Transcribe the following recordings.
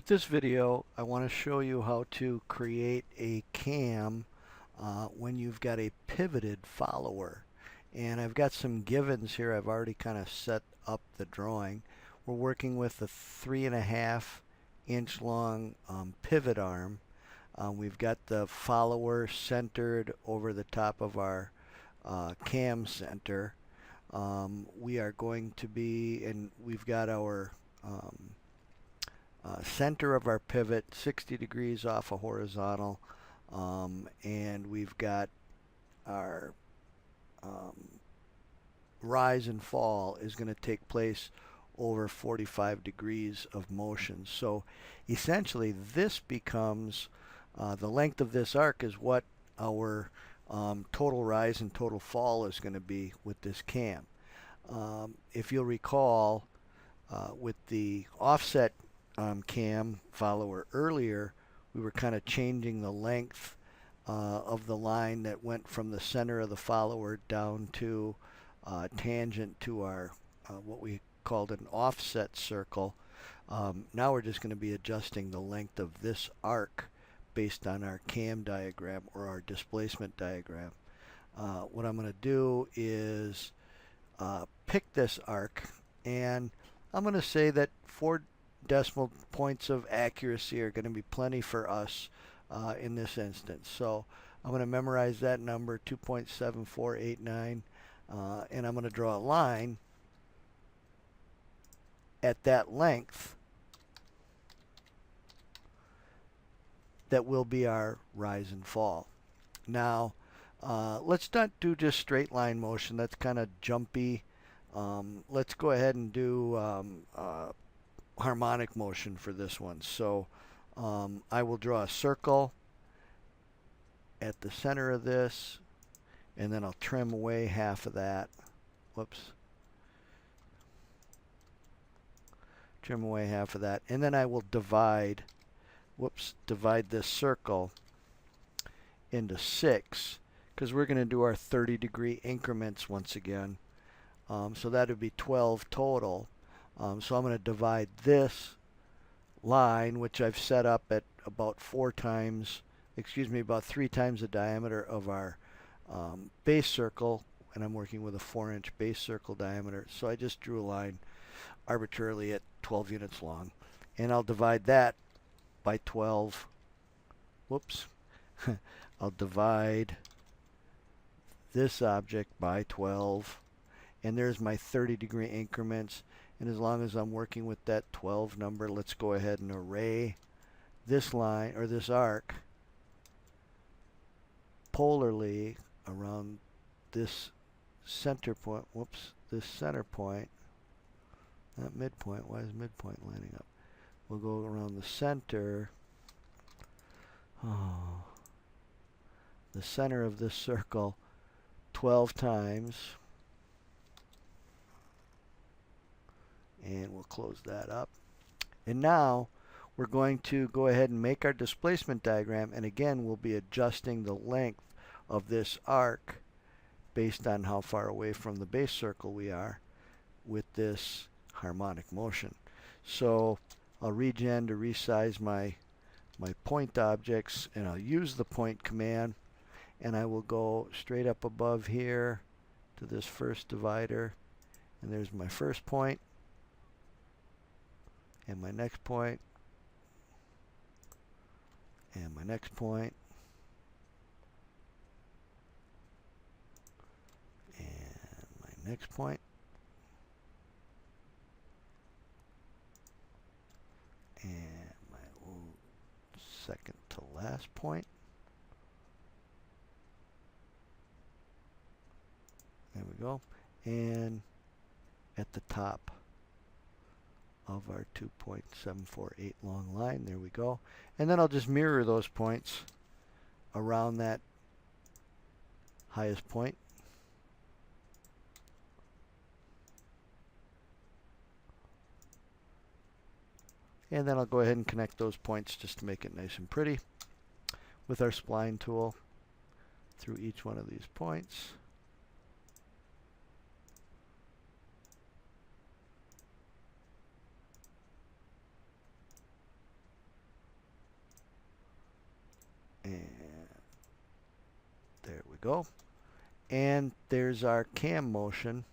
With this video, I want to show you how to create a cam when you've got a pivoted follower. And I've got some givens here. I've already kind of set up the drawing. We're working with a 3.5 inch long pivot arm. We've got the follower centered over the top of our cam center. We are going to be, and we've got our center of our pivot 60 degrees off a horizontal, and we've got our rise and fall is going to take place over 45 degrees of motion. So essentially this becomes the length of this arc is what our total rise and total fall is going to be with this cam. If you'll recall, with the offset cam follower earlier, we were kind of changing the length of the line that went from the center of the follower down to tangent to our what we called an offset circle. Now we're just going to be adjusting the length of this arc based on our cam diagram or our displacement diagram. What I'm going to do is pick this arc, and I'm going to say that 4 decimal points of accuracy are going to be plenty for us in this instance. So I'm going to memorize that number, 2.7489, and I'm going to draw a line at that length that will be our rise and fall. Now, let's not do just straight line motion. That's kind of jumpy. Let's go ahead and do harmonic motion for this one. So I will draw a circle at the center of this, and then I'll trim away half of that. Whoops. Trim away half of that, and then I will divide this circle into 6, because we're going to do our 30-degree increments once again. So that would be 12 total. So I'm going to divide this line, which I've set up at about about 3 times the diameter of our base circle, and I'm working with a 4-inch base circle diameter. So I just drew a line arbitrarily at 12 units long, and I'll divide that by 12. Whoops. I'll divide this object by 12, and there's my 30-degree increments. And as long as I'm working with that 12 number, let's go ahead and array this line, or this arc, polarly around this center point. Whoops, this center point. Not midpoint. Why is midpoint lining up? We'll go around the center. Oh, the center of this circle 12 times. And we'll close that up. And now we're going to go ahead and make our displacement diagram, and again we'll be adjusting the length of this arc based on how far away from the base circle we are with this harmonic motion. So I'll regen to resize my point objects, and I'll use the point command, and I will go straight up above here to this first divider, and there's my first point and my next point and my next point and my next point and my second to last point. There we go. And at the top of our 2.748 long line, there we go. And then I'll just mirror those points around that highest point. And then I'll go ahead and connect those points just to make it nice and pretty with our spline tool through each one of these points. go. And there's our cam motion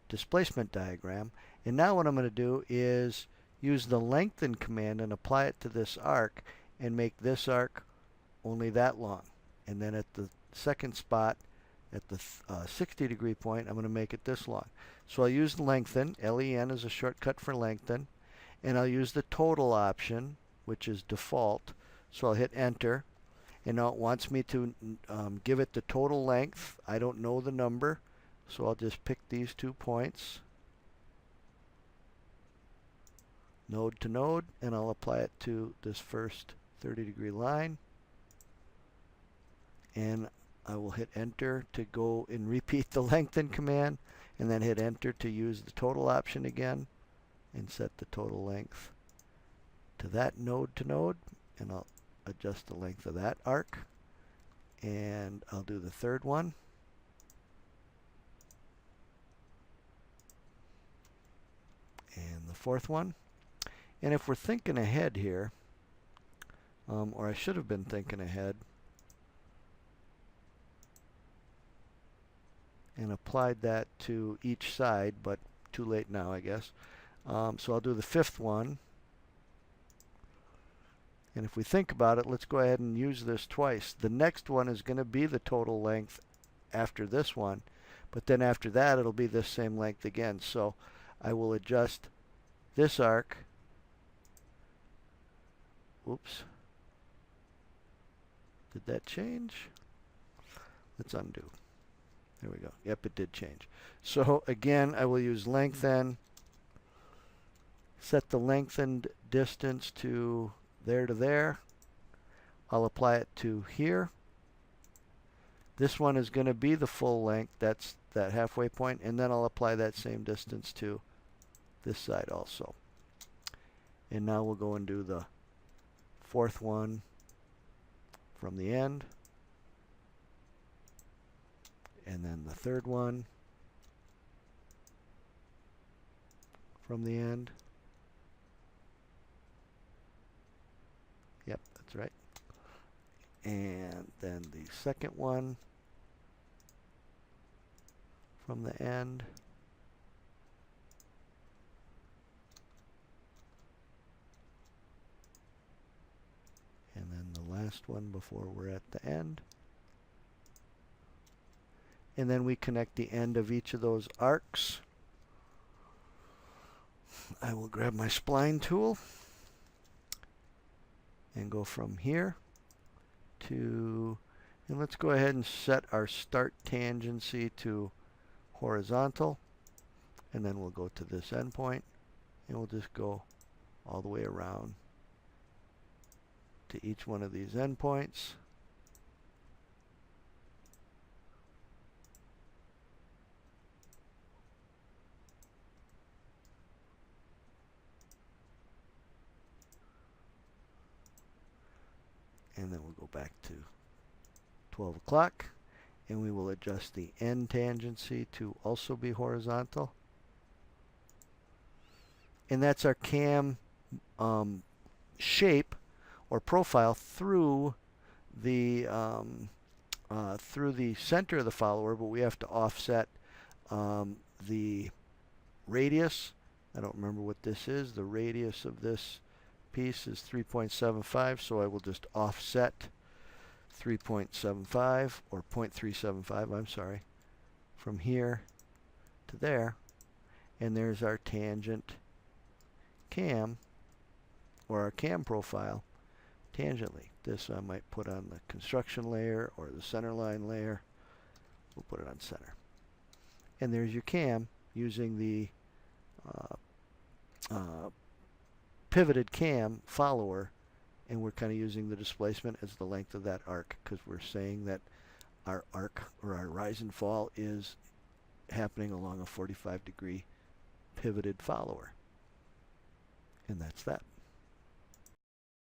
displacement diagram. And now what I'm going to do is use the lengthen command and apply it to this arc and make this arc only that long. And then at the second spot, at the 60 degree point, I'm going to make it this long. So I'll use lengthen. LEN is a shortcut for lengthen. And I'll use the total option, which is default. So I'll hit enter. And now it wants me to give it the total length. I don't know the number, so I'll just pick these 2 points, node to node, and I'll apply it to this first 30 degree line. And I will hit enter to go and repeat the lengthen command, and then hit enter to use the total option again and set the total length to that node to node, and I'll adjust the length of that arc. And I'll do the third one. And the fourth one. And if we're thinking ahead here, or I should have been thinking ahead, and applied that to each side, but too late now, I guess. So I'll do the fifth one. And if we think about it, let's go ahead and use this twice. The next one is going to be the total length after this one, but then after that it'll be this same length again. So I will adjust this arc. Oops. Did that change? Let's undo. There we go. Yep, it did change. So again, I will use lengthen, set the lengthened distance to there to there. I'll apply it to here. This one is going to be the full length. That's that halfway point. And then I'll apply that same distance to this side also. And now we'll go and do the fourth one from the end. And then the third one from the end. Yep, that's right. And then the second one from the end. And then the last one before we're at the end. And then we connect the end of each of those arcs. I will grab my spline tool and go from here to, and let's go ahead and set our start tangency to horizontal, and then we'll go to this endpoint, and we'll just go all the way around to each one of these endpoints. And then we'll go back to 12 o'clock, and we will adjust the end tangency to also be horizontal. And that's our cam shape or profile through the center of the follower, but we have to offset the radius. I don't remember what this is. The radius of this piece is 3.75, so I will just offset 3.75 or 0.375, I'm sorry, from here to there. And there's our tangent cam, or our cam profile tangently. This I might put on the construction layer or the centerline layer. We'll put it on center. And there's your cam using the pivoted cam follower, and we're kind of using the displacement as the length of that arc, because we're saying that our arc or our rise and fall is happening along a 45 degree pivoted follower. And that's that.